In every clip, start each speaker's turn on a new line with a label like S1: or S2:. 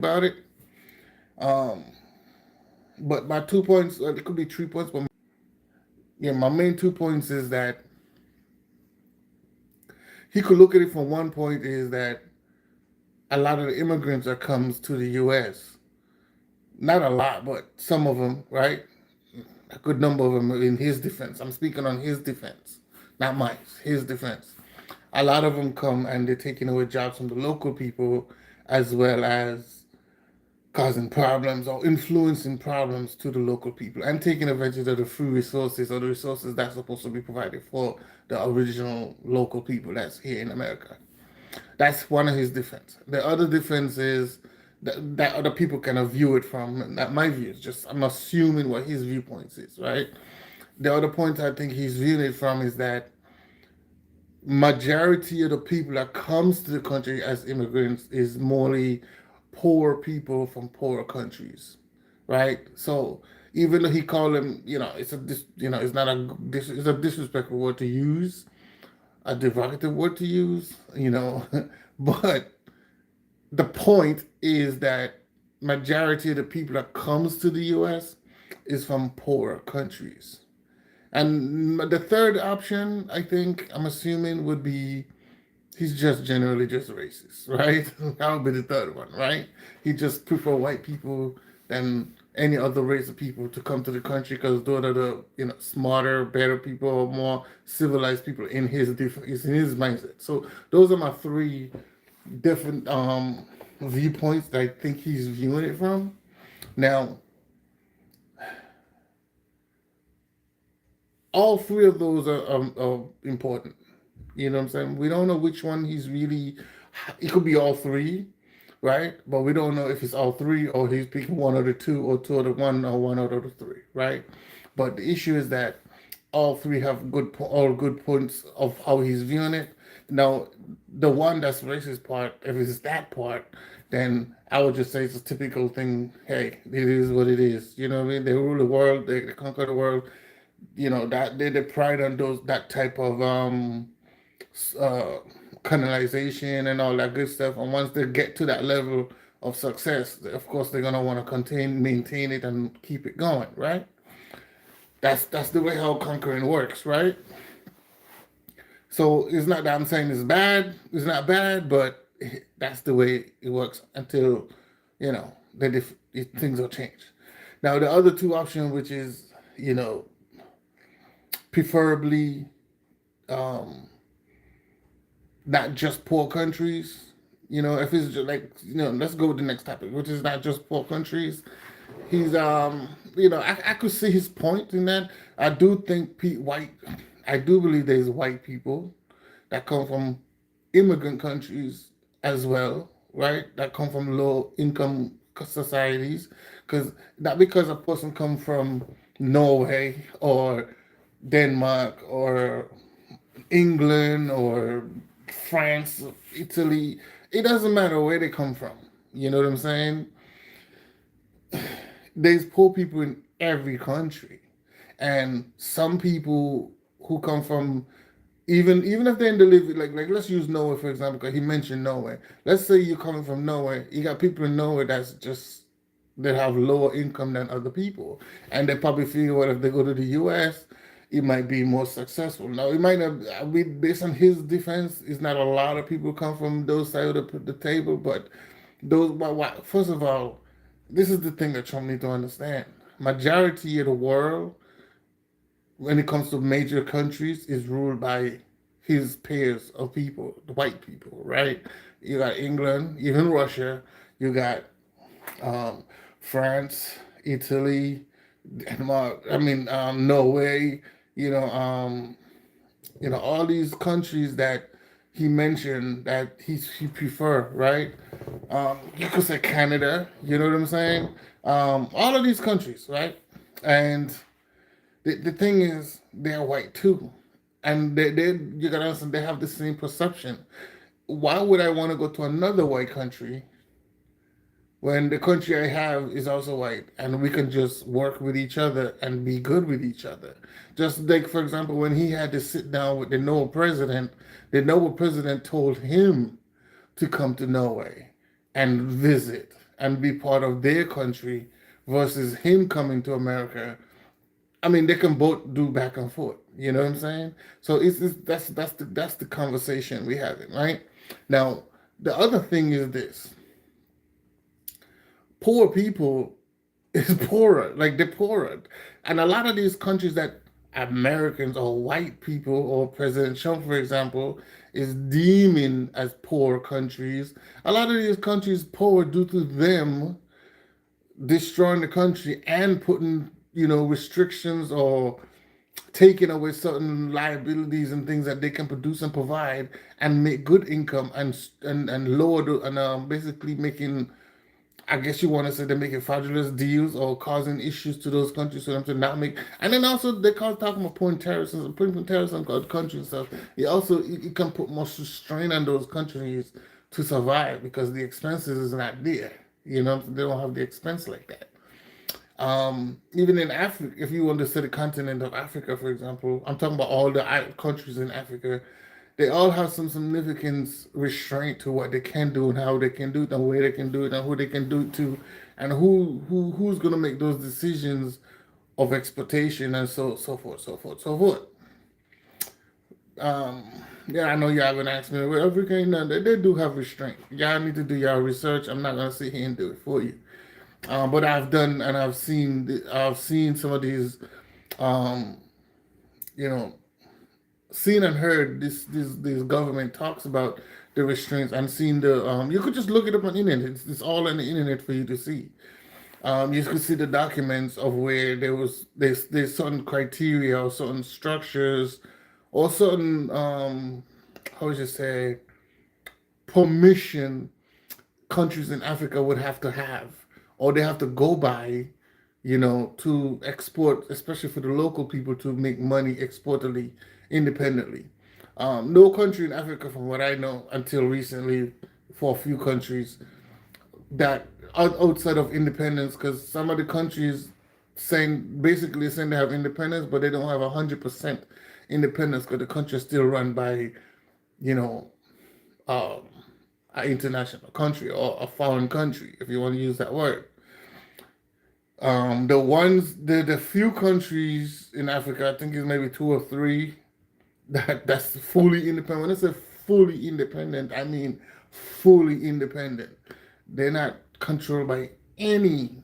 S1: about it. Um, but my 2 points, it could be 3 points, but yeah, my main 2 points is that he could look at it from one point is that a lot of the immigrants that comes to the U.S. Not a lot, but some of them, right? A good number of them in his defense. I'm speaking on his defense, not mine. His defense. A lot of them come and they're taking away jobs from the local people, as well as causing problems or influencing problems to the local people and taking advantage of the free resources or the resources that's supposed to be provided for the original local people that's here in America. That's one of his defense. The other defense is that other people kind of view it from, not my views, just I'm assuming what his viewpoints is, right? The other point I think he's viewing it from is that majority of the people that comes to the country as immigrants is morely poor people from poorer countries, right? So even though he called them, it's not it's a disrespectful word to use, a derogative word to use, but the point is that majority of the people that comes to the U.S. is from poorer countries. And the third option, I think, I'm assuming, would be he's just generally just racist, right? That would be the third one, right? He just prefer white people than any other race of people to come to the country because those are the smarter, better people, more civilized people in is in his mindset. So those are my three different viewpoints that I think he's viewing it from. Now, all three of those are important. You know what I'm saying? We don't know which one he's really. It could be all three, right? But we don't know if it's all three or he's picking one of the two or two of the one or one out of the three, right? But the issue is that all three have all good points of how he's viewing it. Now, the one that's racist part, if it's that part, then I would just say it's a typical thing. Hey, it is what it is. You know what I mean? They rule the world, they conquer the world. That they pride on those that type of uh colonization and all that good stuff. And once they get to that level of success, of course they're gonna want to maintain it and keep it going, right? That's the way how conquering works, right? So it's not that I'm saying it's bad. It's not bad, but that's the way it works until things will change. Now the other two options, which is preferably um, not just poor countries. If it's just like let's go with the next topic, which is not just poor countries. He's I could see his point in that. I do think white. I do believe there's white people that come from immigrant countries as well, right? That come from low income societies, because not because a person come from Norway or Denmark or England or France, Italy. It doesn't matter where they come from. You know what I'm saying? There's poor people in every country, and some people who come from even if they're in the like let's use Norway for example because he mentioned Norway. Let's say you're coming from Norway, you got people in Norway that's just they have lower income than other people, and they probably figure well if they go to the U.S. it might be more successful. Now it might not. I mean, based on his defense, it's not a lot of people come from those side of the table, but those. First of all, this is the thing that Trump needs to understand. Majority of the world, when it comes to major countries, is ruled by his peers of people, the white people, right? You got England, even Russia. You got um, France, Italy, Denmark. I mean, Norway. You know, um, all these countries that he mentioned that he prefer, right? You could say Canada. You know what I'm saying? All of these countries, right? And the thing is, they're white too, and they you gotta understand they have the same perception. Why would I want to go to another white country when the country I have is also white and we can just work with each other and be good with each other? Just like, for example, when he had to sit down with the Noble president told him to come to Norway and visit and be part of their country versus him coming to America. I mean, they can both do back and forth. You know what I'm saying? So it's that's the conversation we having, right? Now, the other thing is this: poor people is poorer, like they're poorer, and a lot of these countries that Americans or white people or President Trump, for example, is deeming as poor countries. A lot of these countries poor due to them destroying the country and putting restrictions or taking away certain liabilities and things that they can produce and provide and make good income and lower and basically making, I guess you want to say, they're making fraudulent deals or causing issues to those countries for them to not make. And then also they call talking about putting terrorists on countries and stuff. It can put more strain on those countries to survive because the expenses is not there. They don't have the expense like that. Even in Africa, if you want to say the continent of Africa, for example, I'm talking about all the countries in Africa. They all have some significant restraint to what they can do and how they can do it and where they can do it and who they can do it to, and who's going to make those decisions of exploitation and so forth. Um, yeah, I know you haven't asked me. Well, Africa, they do have restraint. Y'all need to do your research. I'm not gonna sit here and do it for you. But I've done and I've seen some of these, um, you know, seen and heard this government talks about the restraints and seen the you could just look it up on the internet. It's all on the internet for you to see. You could see the documents of where there's certain criteria or certain structures or certain how would you say permission countries in Africa would have to have, or they have to go by, to export, especially for the local people to make money exportedly, independently. No country in Africa, from what I know, until recently, for a few countries that outside of independence, because some of the countries basically saying they have independence, but they don't have 100% independence because the country is still run by, you know, um, an international country or a foreign country, if you want to use that word. The few countries in Africa, I think it's maybe two or three that's fully independent. When I say fully independent, I mean fully independent. They're not controlled by any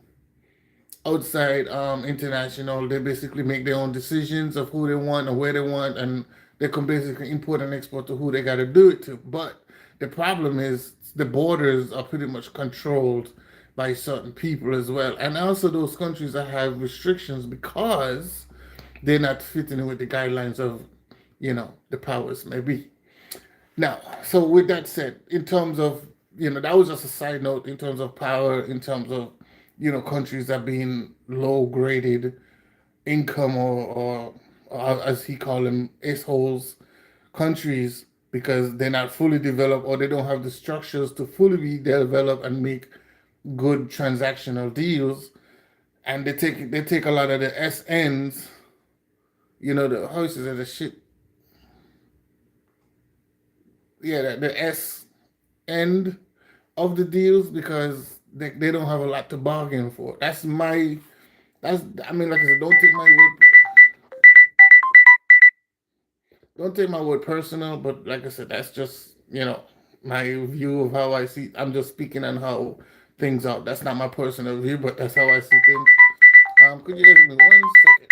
S1: outside international. They basically make their own decisions of who they want and where they want, and they can basically import and export to who they got to do it to. But the problem is the borders are pretty much controlled by certain people as well, and also those countries that have restrictions because they're not fitting with the guidelines of the powers maybe. Now, so with that said, in terms of, that was just a side note in terms of power, in terms of, countries that being low graded income or as he called them, S-holes countries because they're not fully developed or they don't have the structures to fully be developed and make good transactional deals. And they take a lot of the SNs, the how is it, the shit, yeah, the S end of the deals because they don't have a lot to bargain for. That's I mean, like I said, don't take my word personal, but like I said, that's just my view of how I see. I'm just speaking on how things are. That's not my personal view, but that's how I see things. Could you give me 1 second?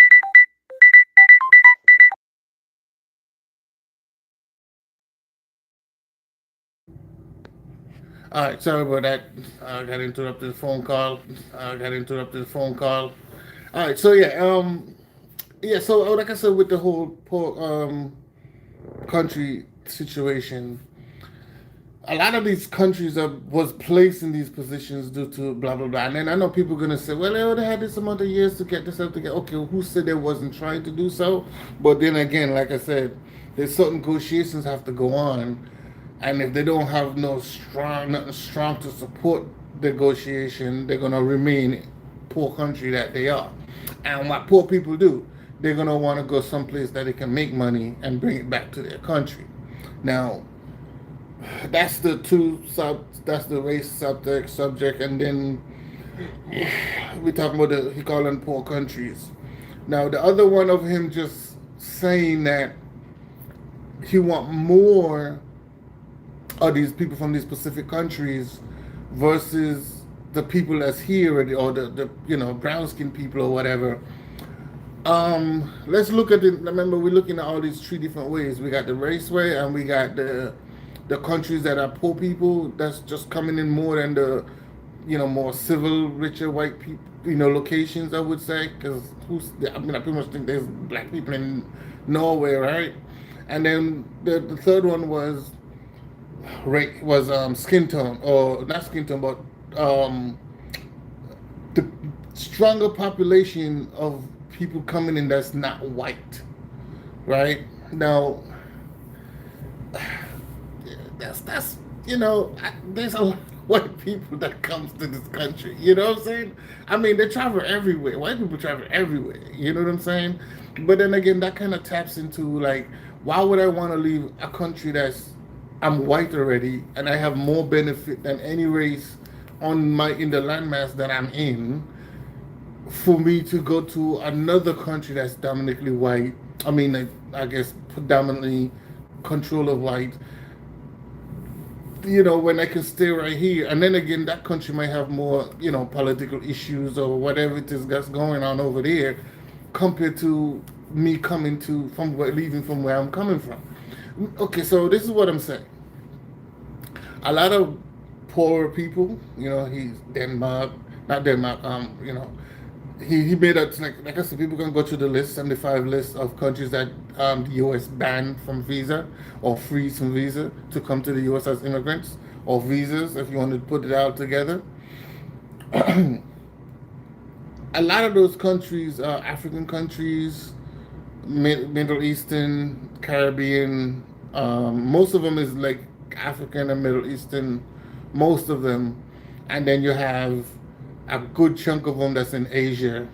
S1: All right, sorry about that. I got interrupted phone call. I got interrupted phone call. All right, so yeah, so like I said, with the whole poor country situation, a lot of these countries was placed in these positions due to blah blah blah. And then I know people are gonna say, well, they already had this amount of years to get this up together. Okay, who said they wasn't trying to do so? But then again, like I said, there's certain negotiations have to go on, and if they don't have nothing strong to support the negotiation, they're gonna remain poor country that they are. And what poor people do, they're gonna want to go someplace that they can make money and bring it back to their country. Now, That's the two sub. That's the race subject, and then we talking about he calling poor countries. Now the other one of him just saying that he want more of these people from these specific countries versus the people that's here or the brown skinned people or whatever. Let's look at it. Remember, we're looking at all these three different ways. We got the race way, and we got the countries that are poor people. That's just coming in more than the more civil, richer white people. Locations. I would say because I mean, I pretty much think there's black people in Norway, right? And then the third one was skin tone, or not skin tone, but the stronger population of people coming in that's not white, right? Now, that's there's a lot of white people that comes to this country. You know what I'm saying? I mean, they travel everywhere. White people travel everywhere. You know what I'm saying? But then again, that kind of taps into like, why would I want to leave a country that's I'm white already and I have more benefit than any race in the landmass that I'm in, for me to go to another country that's dominantly white. I mean, I guess predominantly control of white. When I can stay right here, and then again, that country might have more, political issues or whatever it is that's going on over there, compared to me leaving from where I'm coming from. Okay, so this is what I'm saying. A lot of poor people, he's Denmark, not Denmark, he made a like I said, people can go to the list, 75 list of countries that the U.S. banned from visa or freeze from visa to come to the U.S. as immigrants, or visas if you want to put it all together. A lot of those countries are African countries, Middle Eastern, Caribbean. Most of them is like African and Middle Eastern, most of them, and then you have a good chunk of them that's in Asia,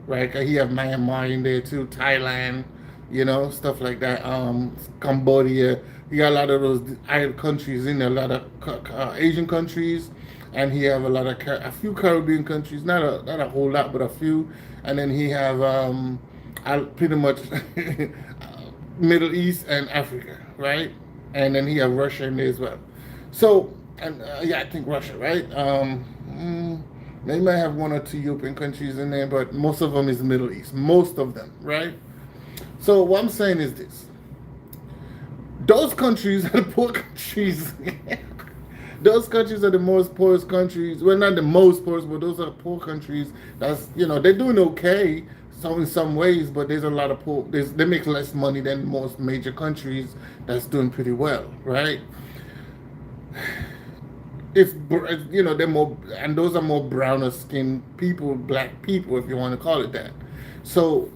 S1: right? You have Myanmar in there too, Thailand, stuff like that. Cambodia. You got a lot of those countries in there, a lot of Asian countries, and he have a few Caribbean countries, not a whole lot, but a few. And then he have pretty much Middle East and Africa, right? And then he have Russia in there as well. So, and yeah, I think Russia, right? They might have one or two European countries in there, but most of them is Middle East. Most of them, right? So what I'm saying is this: those countries are the poor countries. Those countries are the most poorest countries. Well, not the most poorest, but those are poor countries. That's they're doing okay. So in some ways, but there's a lot of poor. They make less money than most major countries that's doing pretty well, right? It's they're more, and those are more browner skinned people, black people, if you want to call it that. So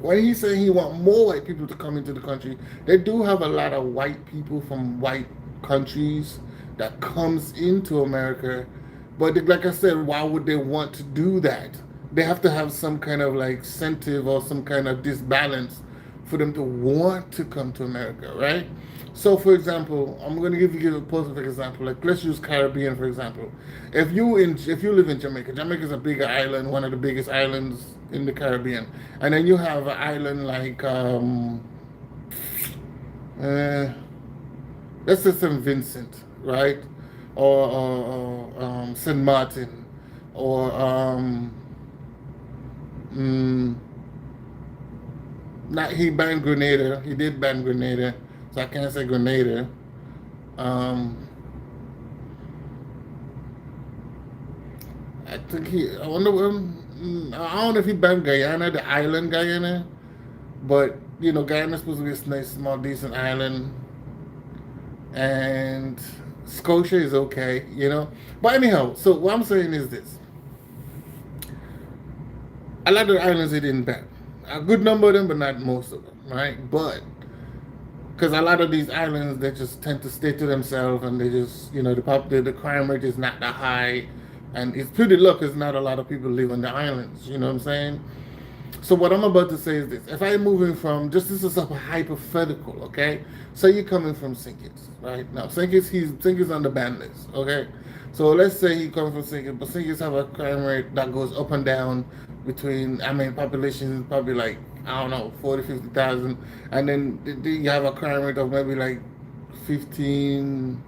S1: when he's saying he want more white people to come into the country, they do have a lot of white people from white countries that comes into America. But like I said, why would they want to do that? They have to have some kind of like incentive or some kind of disbalance for them to want to come to America, right? So, for example, I'm going to give you a positive example. Like, let's use Caribbean for example. If you live in Jamaica, Jamaica is a bigger island, one of the biggest islands in the Caribbean, and then you have an island like let's say St. Vincent, right, or St. Martin, or not he banned Grenada. He did ban Grenada, so I can't say Grenada. I think I wonder. I don't know if he banned Guyana, the island Guyana, but Guyana's supposed to be a nice, small, decent island, and Scotia is okay. But anyhow, so what I'm saying is this: a lot of the islands they didn't ban. A good number of them, but not most of them, right? But because a lot of these islands, they just tend to stay to themselves, and they just, the crime rate is not that high, and it's pretty low because not a lot of people live on the islands. You know what I'm saying? So what I'm about to say is this: if I'm moving from, just this is a hypothetical, okay? So you're coming from Sinkins, right? Now Sinkins on the ban list, okay? So let's say he comes from Sinkins, but Sinkins have a crime rate that goes up and down between, I mean, population is probably like, I don't know, 40, 50,000, and then you have a crime rate of maybe like 15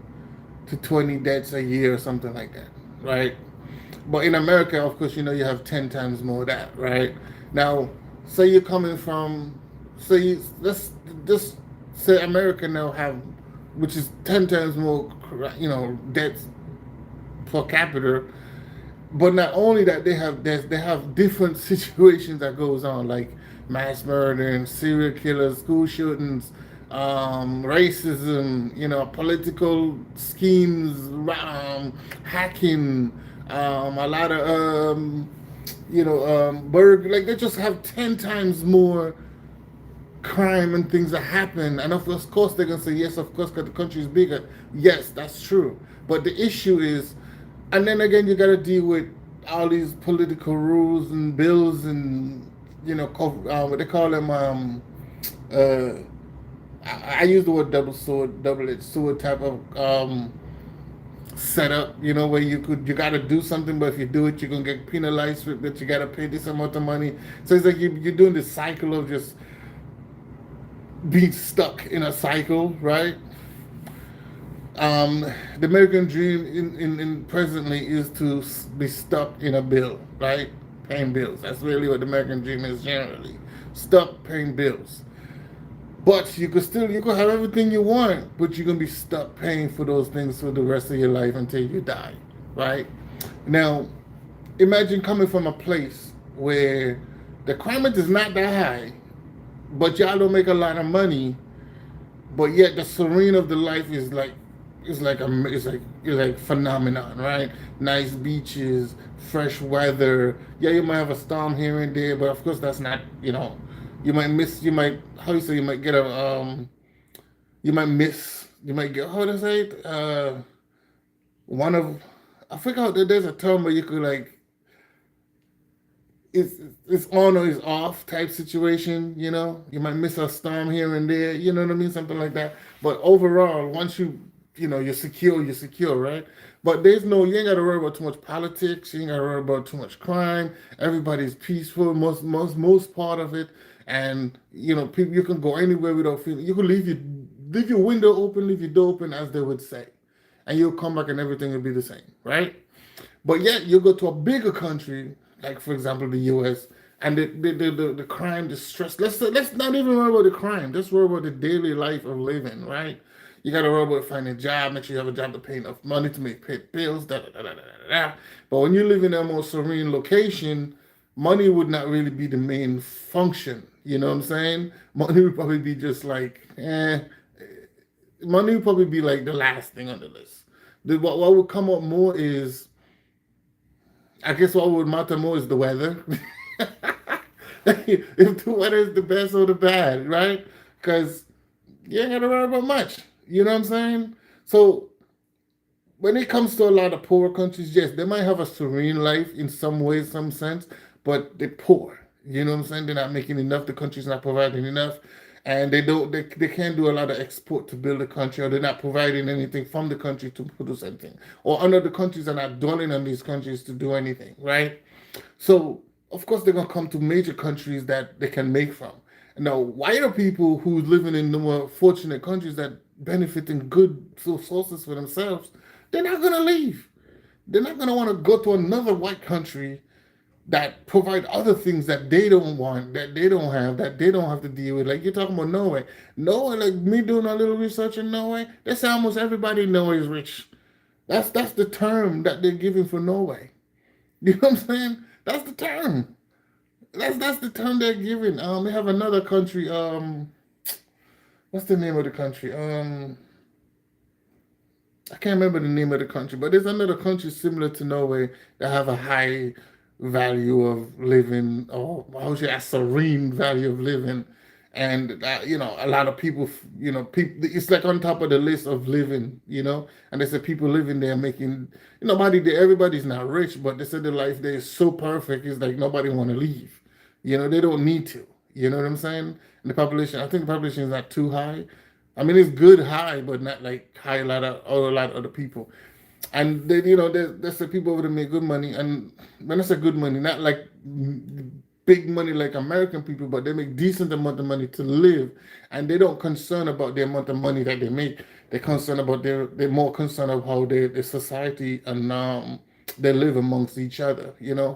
S1: to 20 deaths a year or something like that, right? But in America, of course, you have 10 times more of that, right? Now, say you're coming from, say, let's just say America now have, which is 10 times more, deaths per capita. But not only that, they have different situations that goes on, like mass murder and serial killers, school shootings, racism, political schemes, hacking, a lot of like they just have 10 times more crime and things that happen. And of course, they're gonna say yes, of course, because the country is bigger. Yes, that's true. But the issue is, and then again, you got to deal with all these political rules and bills and what they call them. Uh, I use the word double-edged sword type of setup. Where you got to do something, but if you do it, you're gonna get penalized with that. You got to pay this amount of money. So it's like you're doing this cycle of just being stuck in a cycle, right? Um, the American dream in presently is to be stuck in a bill, right? Paying bills. That's really what the American dream is generally. Stuck paying bills. But you could have everything you want, but you're gonna be stuck paying for those things for the rest of your life until you die, right? Now, imagine coming from a place where the crime rate is not that high, but y'all don't make a lot of money, but yet the serene of the life is like it's like phenomenon, right? Nice beaches, fresh weather. Yeah, you might have a storm here and there, but of course that's not, you might how you say, you might get, how to say it, one of, I forgot that there's a term where you could like, it's it's on or it's off type situation. You might miss a storm here and there. You know what I mean, something like that. But overall, once you're secure, right? But you ain't got to worry about too much politics. You ain't got to worry about too much crime. Everybody's peaceful, most part of it. And people, you can go anywhere without feeling. You can leave your window open, leave your door open, as they would say, and you'll come back and everything will be the same, right? But yet you go to a bigger country, like for example the U.S., and the crime, the stress. Let's not even worry about the crime. Let's worry about the daily life of living, right? You got to worry about finding a job, make sure you have a job to pay enough money to pay bills, da da da da da da. But when you live in a more serene location, money would not really be the main function. You know what I'm saying? Money would probably be just like, money would probably be like the last thing on the list. What would come up more is, I guess what would matter more is the weather. If the weather is the best or the bad, right? Because you ain't got to worry about much. You know what I'm saying? So when it comes to a lot of poor countries, yes, they might have a serene life in some way, some sense, but they're poor. You know what I'm saying? They're not making enough. The country's not providing enough, and they can't do a lot of export to build the country, or they're not providing anything from the country to produce anything, or under the countries are not dwelling on these countries to do anything, right? So of course they're gonna come to major countries that they can make from. Now, whiter people who living in the more fortunate countries that benefiting good sources for themselves, they're not gonna leave. They're not gonna want to go to another white country that provide other things that they don't want, that they don't have, that they don't have to deal with. Like you're talking about Norway. Norway, like me doing a little research in Norway, they say almost everybody in Norway is rich. That's the term that they're giving for Norway. You know what I'm saying? That's the term. That's the term they're giving. They have another country. What's the name of the country? I can't remember the name of the country, but there's another country similar to Norway that have a high value of living, or how would you say, a serene value of living, and a lot of people, people, it's like on top of the list of living, and they said people living there making, nobody there, everybody's not rich, but they said the life there is so perfect, it's like nobody want to leave. They don't need to. You know what I'm saying? And the population, I think the population is not too high. I mean, it's good high, but not like high a lot of other people. And they, there's the people over there make good money. And when I say good money, not like big money like American people, but they make decent amount of money to live, and they don't concern about the amount of money that they make. They're concerned about they're more concerned of how the society and they live amongst each other.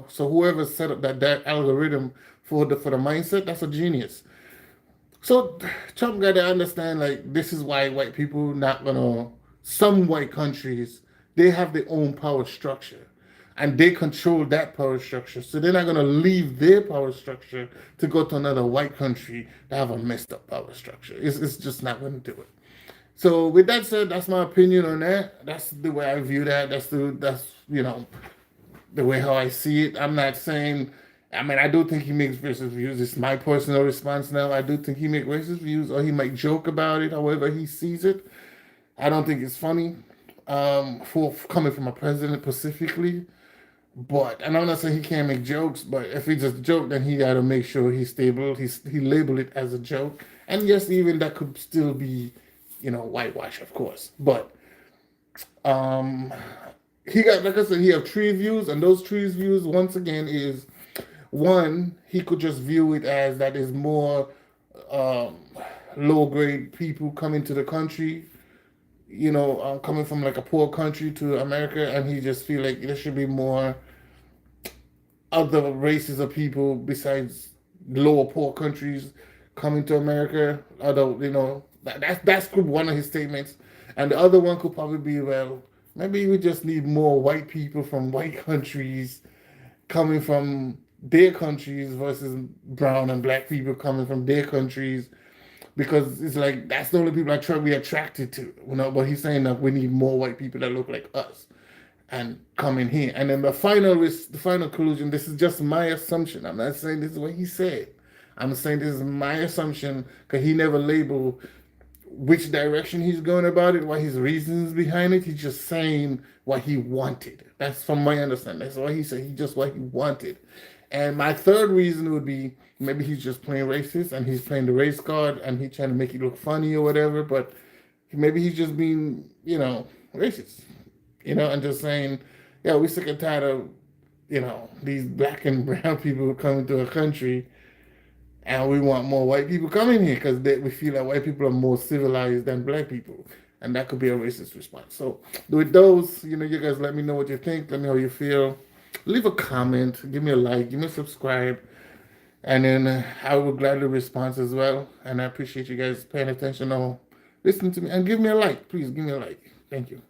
S1: So whoever set up that algorithm for the mindset, that's a genius. So Trump got to understand, like, this is why white people not gonna. Some white countries, they have their own power structure, and they control that power structure. So they're not gonna leave their power structure to go to another white country to have a messed up power structure. It's just not gonna do it. So with that said, that's my opinion on that. That's the way I view that. That's the way how I see it. I'm not saying. I mean, I do think he makes racist views. It's my personal response now. I do think he makes racist views, or he might joke about it, however he sees it. I don't think it's funny, for coming from a president specifically. But, and I'm not saying he can't make jokes, but if he just joke, then he got to make sure he's stable. He labeled it as a joke, and yes, even that could still be, whitewash, of course. But um, he got, like I said, he have three views, and those three views once again is one, he could just view it as that is more um, low grade people coming to the country, coming from like a poor country to America, and he just feel like there should be more other races of people besides lower poor countries coming to America. Although that's one of his statements, and the other one could probably be, well, maybe we just need more white people from white countries coming from their countries versus brown and black people coming from their countries, because it's like that's the only people I try to be attracted to. But he's saying that we need more white people that look like us and come in here. And then the final conclusion. This is just my assumption. I'm not saying this is what he said. I'm saying this is my assumption because he never labeled which direction he's going about it, what his reasons behind it. He's just saying what he wanted. That's from my understanding. That's what he said. He just what he wanted. And my third reason would be maybe he's just playing racist and he's playing the race card and he's trying to make it look funny or whatever. But maybe he's just being, racist, and just saying, yeah, we're sick and tired of, these black and brown people coming to a country, and we want more white people coming here because we feel like white people are more civilized than black people. And that could be a racist response. So with those, you guys let me know what you think. Let me know how you feel. Leave a comment. Give me a like. Give me a subscribe. And then I will gladly respond as well. And I appreciate you guys paying attention or listening to me. And give me a like. Please give me a like. Thank you.